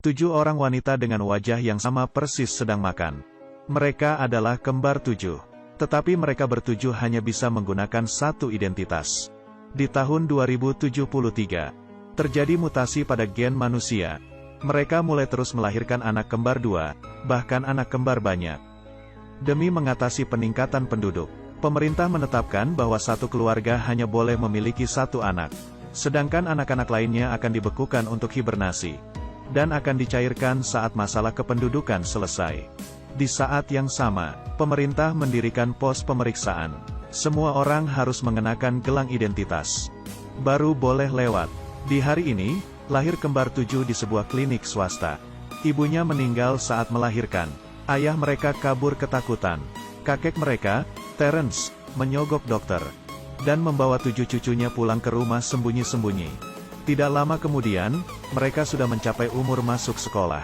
7 orang wanita dengan wajah yang sama persis sedang makan. Mereka adalah kembar 7. Tetapi mereka bertujuh hanya bisa menggunakan satu identitas. Di tahun 2073, terjadi mutasi pada gen manusia. Mereka mulai terus melahirkan anak kembar 2, bahkan anak kembar banyak. Demi mengatasi peningkatan penduduk, pemerintah menetapkan bahwa satu keluarga hanya boleh memiliki satu anak. Sedangkan anak-anak lainnya akan dibekukan untuk hibernasi. Dan akan dicairkan saat masalah kependudukan selesai. Di saat yang sama, pemerintah mendirikan pos pemeriksaan. Semua orang harus mengenakan gelang identitas. Baru boleh lewat. Di hari ini, lahir kembar 7 di sebuah klinik swasta. Ibunya meninggal saat melahirkan. Ayah mereka kabur ketakutan. Kakek mereka, Terence, menyogok dokter. Dan membawa 7 cucunya pulang ke rumah sembunyi-sembunyi. Tidak lama kemudian, mereka sudah mencapai umur masuk sekolah.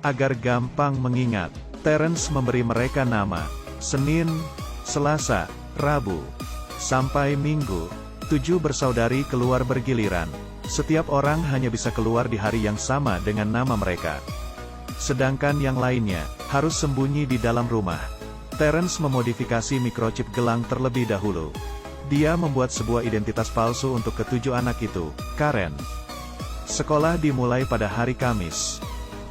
Agar gampang mengingat, Terence memberi mereka nama, Senin, Selasa, Rabu, sampai Minggu. 7 bersaudari keluar bergiliran. Setiap orang hanya bisa keluar di hari yang sama dengan nama mereka. Sedangkan yang lainnya, harus sembunyi di dalam rumah. Terence memodifikasi mikrochip gelang terlebih dahulu. Dia membuat sebuah identitas palsu untuk ke-7 anak itu, Karen. Sekolah dimulai pada hari Kamis.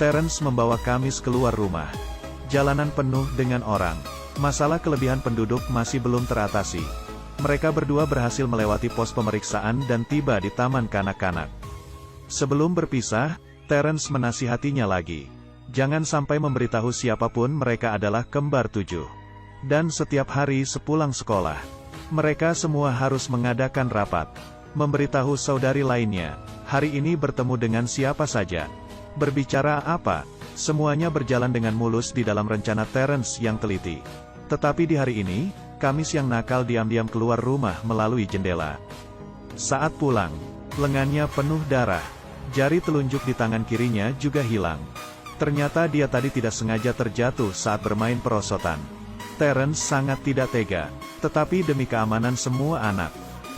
Terence membawa Kamis keluar rumah. Jalanan penuh dengan orang. Masalah kelebihan penduduk masih belum teratasi. Mereka berdua berhasil melewati pos pemeriksaan dan tiba di taman kanak-kanak. Sebelum berpisah, Terence menasihatinya lagi. Jangan sampai memberitahu siapapun mereka adalah kembar 7. Dan setiap hari sepulang sekolah, mereka semua harus mengadakan rapat. Memberitahu saudari lainnya, hari ini bertemu dengan siapa saja. Berbicara apa, semuanya berjalan dengan mulus di dalam rencana Terence yang teliti. Tetapi di hari ini, Kamis yang nakal diam-diam keluar rumah melalui jendela. Saat pulang, lengannya penuh darah. Jari telunjuk di tangan kirinya juga hilang. Ternyata dia tadi tidak sengaja terjatuh saat bermain perosotan. Terence sangat tidak tega, tetapi demi keamanan semua anak,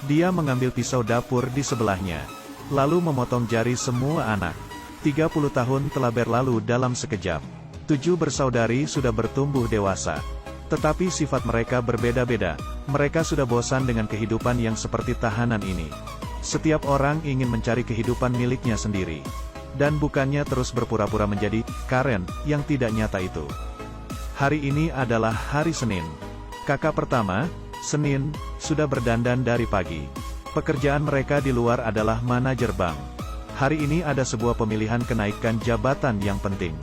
dia mengambil pisau dapur di sebelahnya, lalu memotong jari semua anak. 30 tahun telah berlalu dalam sekejap. 7 bersaudari sudah bertumbuh dewasa. Tetapi sifat mereka berbeda-beda. Mereka sudah bosan dengan kehidupan yang seperti tahanan ini. Setiap orang ingin mencari kehidupan miliknya sendiri. Dan bukannya terus berpura-pura menjadi Karen yang tidak nyata itu. Hari ini adalah hari Senin. Kakak pertama, Senin, sudah berdandan dari pagi. Pekerjaan mereka di luar adalah manajer bank. Hari ini ada sebuah pemilihan kenaikan jabatan yang penting.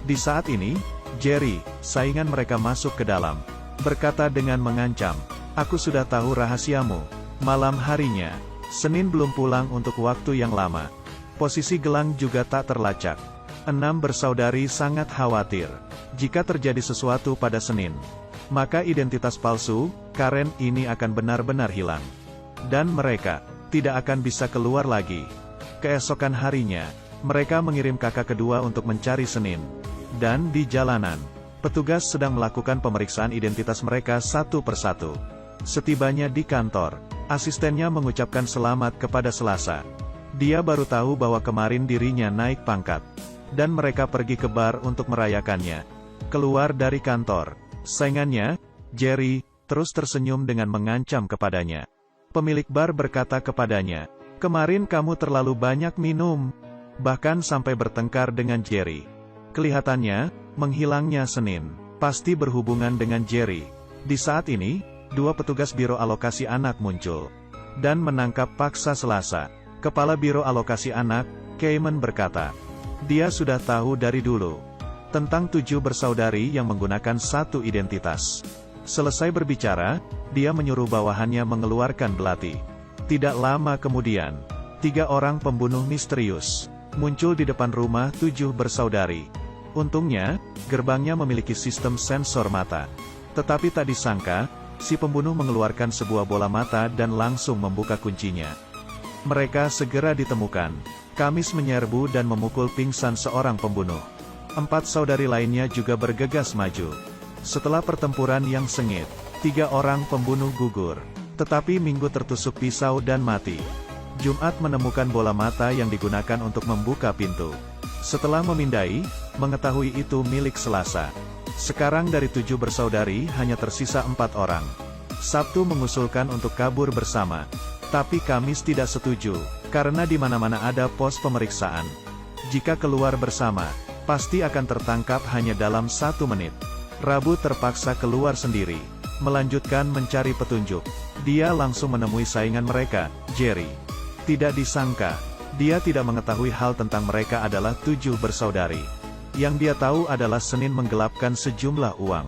Di saat ini, Jerry, saingan mereka masuk ke dalam. Berkata dengan mengancam, "Aku sudah tahu rahasiamu." Malam harinya, Senin belum pulang untuk waktu yang lama. Posisi gelang juga tak terlacak. 6 bersaudari sangat khawatir. Jika terjadi sesuatu pada Senin, maka identitas palsu, Karen ini akan benar-benar hilang. Dan mereka tidak akan bisa keluar lagi. Keesokan harinya, mereka mengirim kakak kedua untuk mencari Senin. Dan di jalanan, petugas sedang melakukan pemeriksaan identitas mereka satu persatu. Setibanya di kantor, asistennya mengucapkan selamat kepada Selasa. Dia baru tahu bahwa kemarin dirinya naik pangkat. Dan mereka pergi ke bar untuk merayakannya. Keluar dari kantor, saingannya, Jerry, terus tersenyum dengan mengancam kepadanya. Pemilik bar berkata kepadanya, "Kemarin kamu terlalu banyak minum." Bahkan sampai bertengkar dengan Jerry. Kelihatannya, menghilangnya Senin pasti berhubungan dengan Jerry. Di saat ini, 2 petugas Biro Alokasi Anak muncul. Dan menangkap paksa Selasa. Kepala Biro Alokasi Anak, Cayman berkata, dia sudah tahu dari dulu tentang 7 bersaudari yang menggunakan satu identitas. Selesai berbicara, dia menyuruh bawahannya mengeluarkan belati. Tidak lama kemudian, 3 orang pembunuh misterius muncul di depan rumah 7 bersaudari. Untungnya, gerbangnya memiliki sistem sensor mata. Tetapi tak disangka, si pembunuh mengeluarkan sebuah bola mata dan langsung membuka kuncinya. Mereka segera ditemukan. Kamis menyerbu dan memukul pingsan seorang pembunuh. 4 saudari lainnya juga bergegas maju. Setelah pertempuran yang sengit, 3 orang pembunuh gugur. Tetapi Minggu tertusuk pisau dan mati. Jumat menemukan bola mata yang digunakan untuk membuka pintu. Setelah memindai, mengetahui itu milik Selasa. Sekarang dari 7 bersaudari hanya tersisa 4 orang. Sabtu mengusulkan untuk kabur bersama. Tapi Kamis tidak setuju, karena di mana-mana ada pos pemeriksaan. Jika keluar bersama, pasti akan tertangkap hanya dalam 1 menit. Rabu terpaksa keluar sendiri, melanjutkan mencari petunjuk. Dia langsung menemui saingan mereka, Jerry. Tidak disangka, dia tidak mengetahui hal tentang mereka adalah 7 bersaudari. Yang dia tahu adalah Senin menggelapkan sejumlah uang.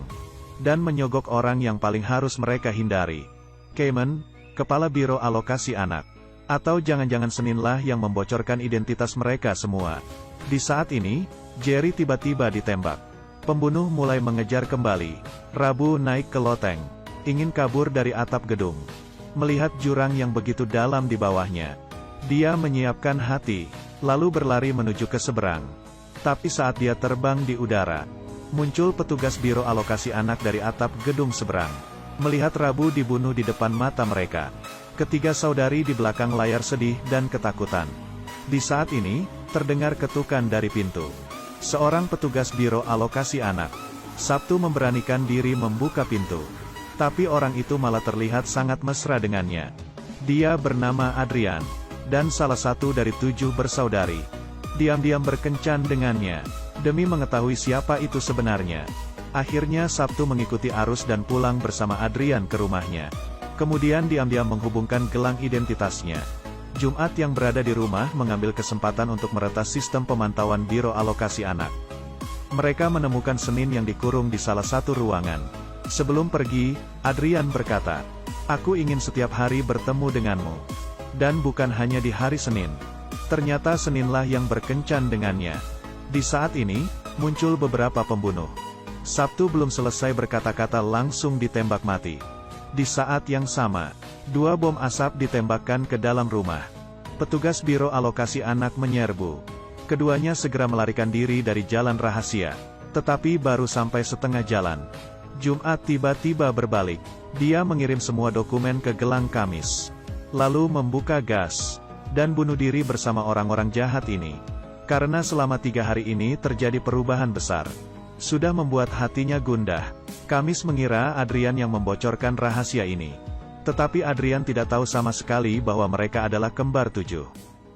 Dan menyogok orang yang paling harus mereka hindari. Cayman, kepala Biro Alokasi Anak. Atau jangan-jangan Seninlah yang membocorkan identitas mereka semua. Di saat ini, Jerry tiba-tiba ditembak. Pembunuh mulai mengejar kembali. Rabu naik ke loteng. Ingin kabur dari atap gedung. Melihat jurang yang begitu dalam di bawahnya. Dia menyiapkan hati, lalu berlari menuju ke seberang. Tapi saat dia terbang di udara, muncul petugas Biro Alokasi Anak dari atap gedung seberang. Melihat Rabu dibunuh di depan mata mereka. Ketiga saudari di belakang layar sedih dan ketakutan. Di saat ini, terdengar ketukan dari pintu. Seorang petugas Biro Alokasi Anak, Sabtu memberanikan diri membuka pintu. Tapi orang itu malah terlihat sangat mesra dengannya. Dia bernama Adrian, dan salah satu dari 7 bersaudari. Diam-diam berkencan dengannya, demi mengetahui siapa itu sebenarnya. Akhirnya Sabtu mengikuti arus dan pulang bersama Adrian ke rumahnya. Kemudian diam-diam menghubungkan gelang identitasnya. Jumat yang berada di rumah mengambil kesempatan untuk meretas sistem pemantauan Biro Alokasi Anak. Mereka menemukan Senin yang dikurung di salah satu ruangan. Sebelum pergi, Adrian berkata, "Aku ingin setiap hari bertemu denganmu. Dan bukan hanya di hari Senin." Ternyata Seninlah yang berkencan dengannya. Di saat ini, muncul beberapa pembunuh. Sabtu belum selesai berkata-kata langsung ditembak mati. Di saat yang sama, 2 bom asap ditembakkan ke dalam rumah. Petugas Biro Alokasi Anak menyerbu. Keduanya segera melarikan diri dari jalan rahasia. Tetapi baru sampai setengah jalan, Jumat tiba-tiba berbalik. Dia mengirim semua dokumen ke gelang Kamis. Lalu membuka gas, dan bunuh diri bersama orang-orang jahat ini. Karena selama 3 hari ini terjadi perubahan besar. Sudah membuat hatinya gundah. Kamis mengira Adrian yang membocorkan rahasia ini. Tetapi Adrian tidak tahu sama sekali bahwa mereka adalah kembar 7.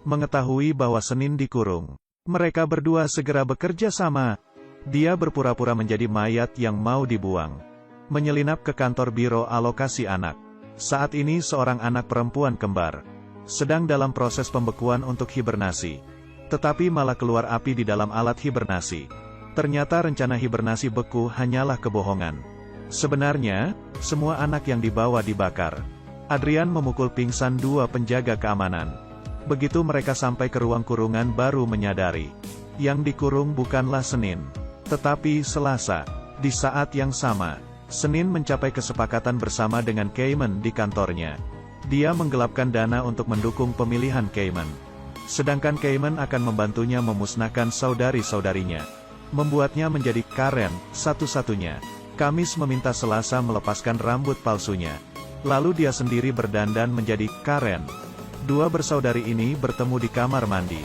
Mengetahui bahwa Senin dikurung, mereka berdua segera bekerja sama. Dia berpura-pura menjadi mayat yang mau dibuang. Menyelinap ke kantor Biro Alokasi Anak. Saat ini seorang anak perempuan kembar sedang dalam proses pembekuan untuk hibernasi. Tetapi malah keluar api di dalam alat hibernasi. Ternyata rencana hibernasi beku hanyalah kebohongan. Sebenarnya, semua anak yang dibawa dibakar. Adrian memukul pingsan 2 penjaga keamanan. Begitu mereka sampai ke ruang kurungan baru menyadari. Yang dikurung bukanlah Senin, tetapi Selasa. Di saat yang sama, Senin mencapai kesepakatan bersama dengan Cayman di kantornya. Dia menggelapkan dana untuk mendukung pemilihan Cayman. Sedangkan Cayman akan membantunya memusnahkan saudari-saudarinya. Membuatnya menjadi Karen, satu-satunya. Kamis meminta Selasa melepaskan rambut palsunya. Lalu dia sendiri berdandan menjadi Karen. 2 bersaudari ini bertemu di kamar mandi.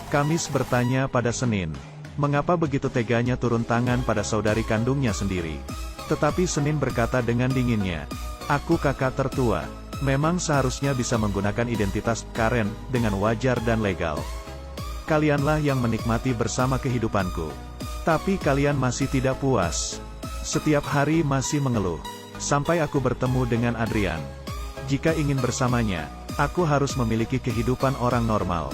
Kamis bertanya pada Senin, mengapa begitu teganya turun tangan pada saudari kandungnya sendiri. Tetapi Senin berkata dengan dinginnya, "Aku kakak tertua. Memang seharusnya bisa menggunakan identitas Karen dengan wajar dan legal. Kalianlah yang menikmati bersama kehidupanku. Tapi kalian masih tidak puas. Setiap hari masih mengeluh. Sampai aku bertemu dengan Adrian. Jika ingin bersamanya, aku harus memiliki kehidupan orang normal."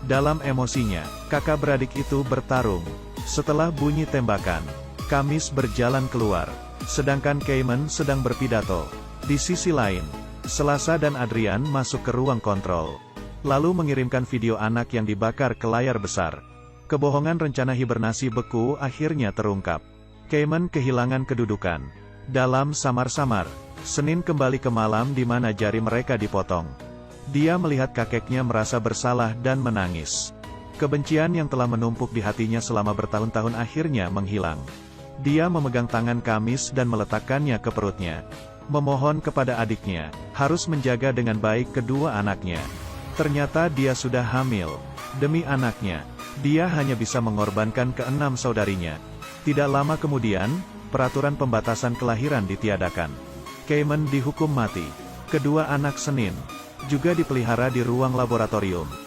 Dalam emosinya, kakak beradik itu bertarung. Setelah bunyi tembakan, Kamis berjalan keluar. Sedangkan Cayman sedang berpidato. Di sisi lain, Selasa dan Adrian masuk ke ruang kontrol. Lalu mengirimkan video anak yang dibakar ke layar besar. Kebohongan rencana hibernasi beku akhirnya terungkap. Cayman kehilangan kedudukan. Dalam samar-samar, Senin kembali ke malam di mana jari mereka dipotong. Dia melihat kakeknya merasa bersalah dan menangis. Kebencian yang telah menumpuk di hatinya selama bertahun-tahun akhirnya menghilang. Dia memegang tangan Kamis dan meletakkannya ke perutnya. Memohon kepada adiknya, harus menjaga dengan baik kedua anaknya. Ternyata dia sudah hamil. Demi anaknya, Dia hanya bisa mengorbankan keenam saudarinya. Tidak lama kemudian, peraturan pembatasan kelahiran ditiadakan. Cayman dihukum mati. Kedua anak Senin juga dipelihara di ruang laboratorium.